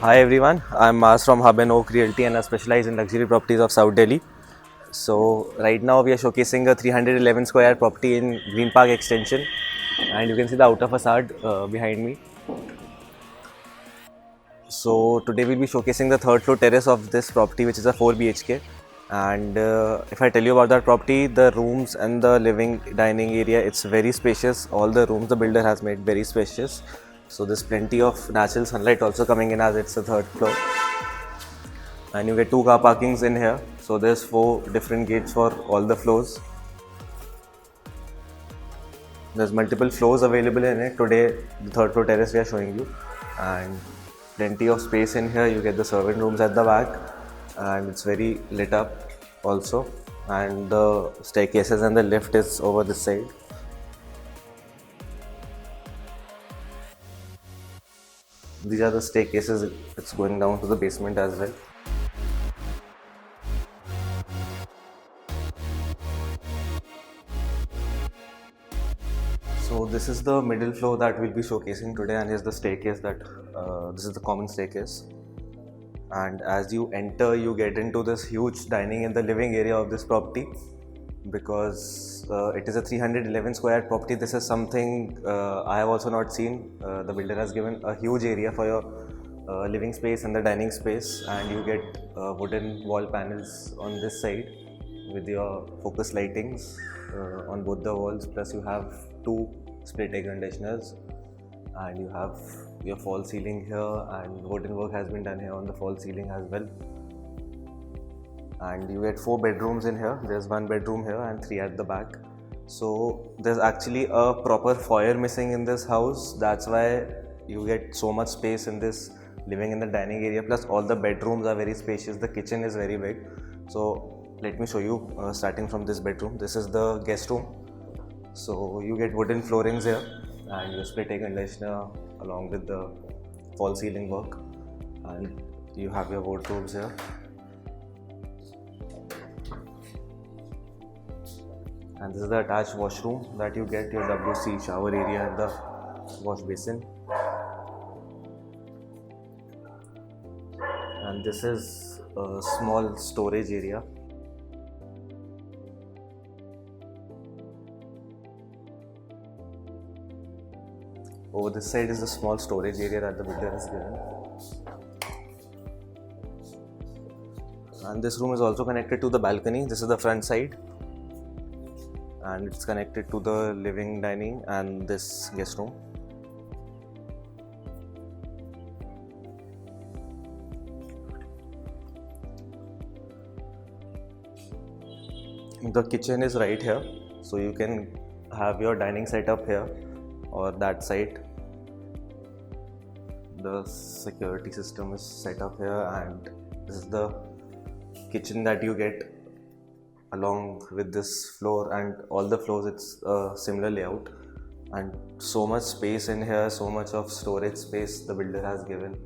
Hi everyone, I'm Mars from Hub and Oak Realty and I specialize in luxury properties of South Delhi. So right now we are showcasing a 311 square property in Green Park Extension, and you can see the outer facade behind me. So today we'll be showcasing the third floor terrace of this property, which is a 4 BHK. And if I tell you about that property, the rooms and the living dining area, it's very spacious. All the rooms the builder has made very spacious. So there's plenty of natural sunlight also coming in as it's the third floor. And you get 2 car parkings in here. So there's 4 different gates for all the floors. There's multiple floors available in it. Today the third floor terrace we are showing you, and plenty of space in here. You get the servant rooms at the back, and it's very lit up also, and the staircases and the lift is over this side. These are the staircases. It's going down to the basement as well. So this is the middle floor that we'll be showcasing today, and here's the staircase that this is the common staircase. And as you enter, you get into this huge dining in the living area of this property. Because it is a 311 square property, this is something I have also not seen. The builder has given a huge area for your living space and the dining space, and you get wooden wall panels on this side with your focus lightings on both the walls, plus you have 2 split air conditioners, and you have your false ceiling here, and wooden work has been done here on the false ceiling as well. And you get 4 bedrooms in here. There's 1 bedroom here and 3 at the back. So there's actually a proper foyer missing in this house. That's why you get so much space in this living in the dining area. Plus all the bedrooms are very spacious. The kitchen is very big. So let me show you starting from this bedroom. This is the guest room. So you get wooden floorings here, and you split air conditioner along with the false ceiling work, and you have your wardrobes here. And this is the attached washroom that you get, your WC shower area and the wash basin. And this is a small storage area. Over this side is a small storage area that the builder has given. And this room is also connected to the balcony. This is the front side, and it's connected to the living, dining and this guest room. The kitchen is right here, so you can have your dining set up here or that side. The security system is set up here, and this is the kitchen that you get along with this floor, and all the floors it's a similar layout, and so much space in here, so much of storage space the builder has given.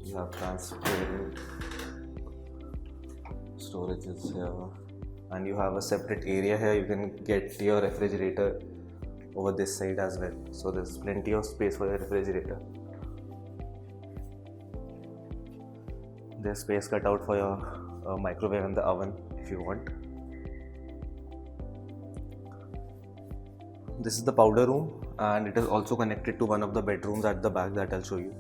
You have transparent storages here, and you have a separate area here. You can get your refrigerator over this side as well, so there's plenty of space for your refrigerator. There's space cut out for your microwave and the oven if you want. This is the powder room, and it is also connected to one of the bedrooms at the back that I'll show you.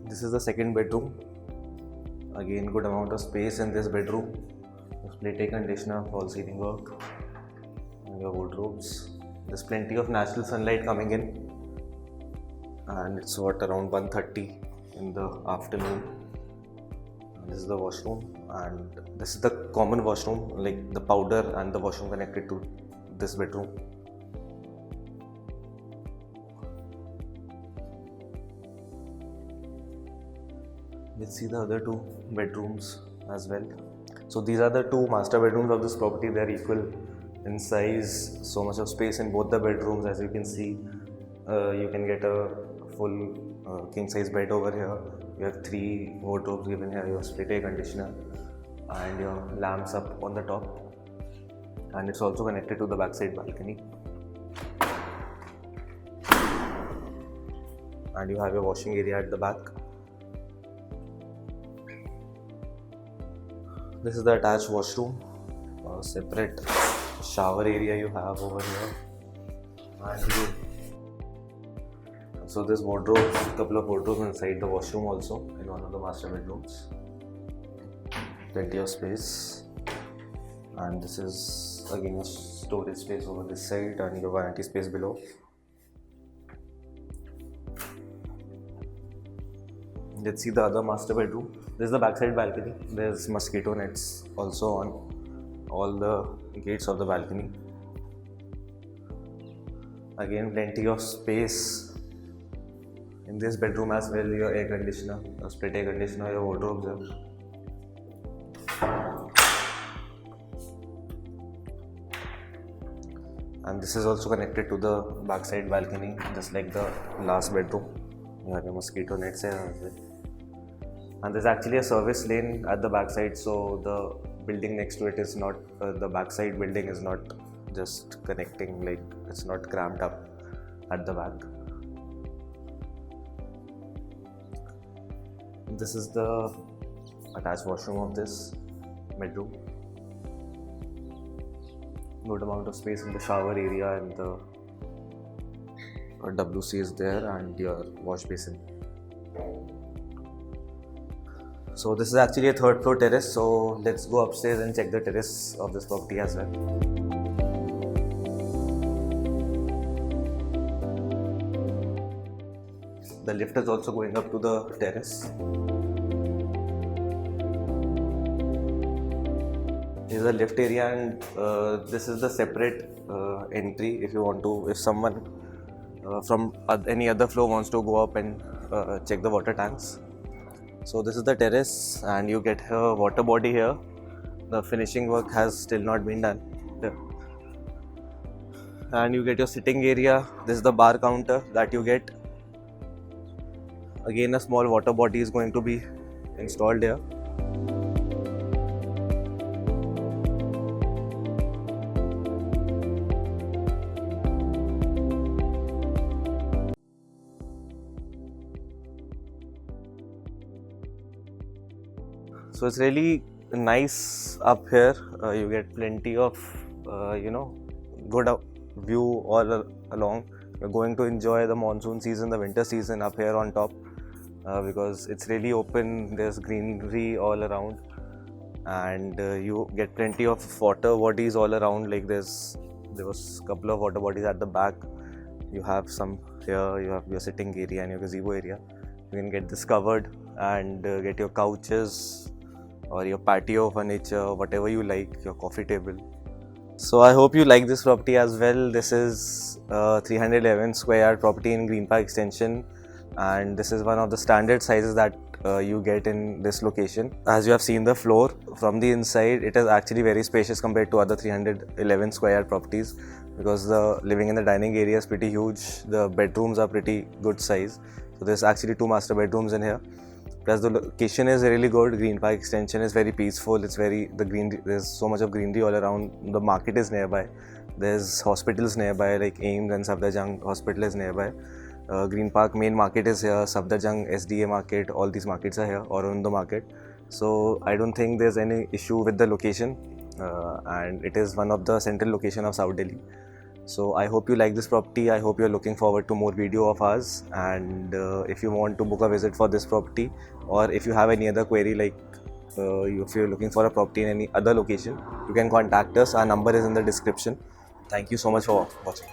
This is the second bedroom. Again, good amount of space in this bedroom. Split air conditioner, false ceiling work, and your wardrobes. There's plenty of natural sunlight coming in, and it's what, around 1:30 in the afternoon. This is the washroom, and this is the common washroom, like the powder and the washroom connected to this bedroom. Let's see the other two bedrooms as well. So these are the two master bedrooms of this property. They are equal in size, so much of space in both the bedrooms. As you can see, you can get a full king size bed over here. You have 3 wardrobes given here, your split air conditioner and your lamps up on the top, and it's also connected to the backside balcony. And you have your washing area at the back. This is the attached washroom, a separate shower area you have over here. And so this wardrobe, couple of wardrobes inside the washroom also in one of the master bedrooms. Plenty of space. And this is again a storage space over this side and your vanity space below. Let's see the other master bedroom. This is the backside balcony. There's mosquito nets also on all the gates of the balcony. Again, plenty of space in this bedroom as well. Your air conditioner, your split air conditioner, your wardrobes there. And this is also connected to the backside balcony, just like the last bedroom. You have your mosquito nets here as well. And there's actually a service lane at the backside, so the building next to it is not, the backside building is not just connecting, like it's not cramped up at the back. This is the attached washroom of this bedroom. Good amount of space in the shower area, and the WC is there and your wash basin. So this is actually a 3rd floor terrace, so let's go upstairs and check the terrace of this property as well. The lift is also going up to the terrace. This is a lift area, and this is the separate entry if you want to, if someone from any other floor wants to go up and check the water tanks. So this is the terrace, and you get a water body here. The finishing work has still not been done here. And you get your sitting area. This is the bar counter that you get. Again, a small water body is going to be installed here. So it's really nice up here. You get plenty of good view all along. You're going to enjoy the monsoon season, the winter season up here on top, because it's really open. There's greenery all around, and you get plenty of water bodies all around. Like there was a couple of water bodies at the back. You have some here. You have your sitting area and your gazebo area. You can get this covered and get your couches or your patio furniture, whatever you like, your coffee table. So I hope you like this property as well. This is a 311 square yard property in Green Park Extension, and this is one of the standard sizes that you get in this location. As you have seen the floor from the inside, it is actually very spacious compared to other 311 square yard properties, because the living in the dining area is pretty huge. The bedrooms are pretty good size. So there's actually 2 master bedrooms in here. Plus the location is really good. Green Park Extension is very peaceful. It's there's so much of greenery all around. The market is nearby. There's hospitals nearby like AIIMS and Safdarjung Hospital is nearby. Green Park main market is here. Safdarjung SDA market, all these markets are here, Aurobindo market. So I don't think there's any issue with the location, and it is one of the central location of South Delhi. So I hope you like this property. I hope you're looking forward to more video of ours, and if you want to book a visit for this property, or if you have any other query, like if you're looking for a property in any other location, you can contact us. Our number is in the description. Thank you so much for watching.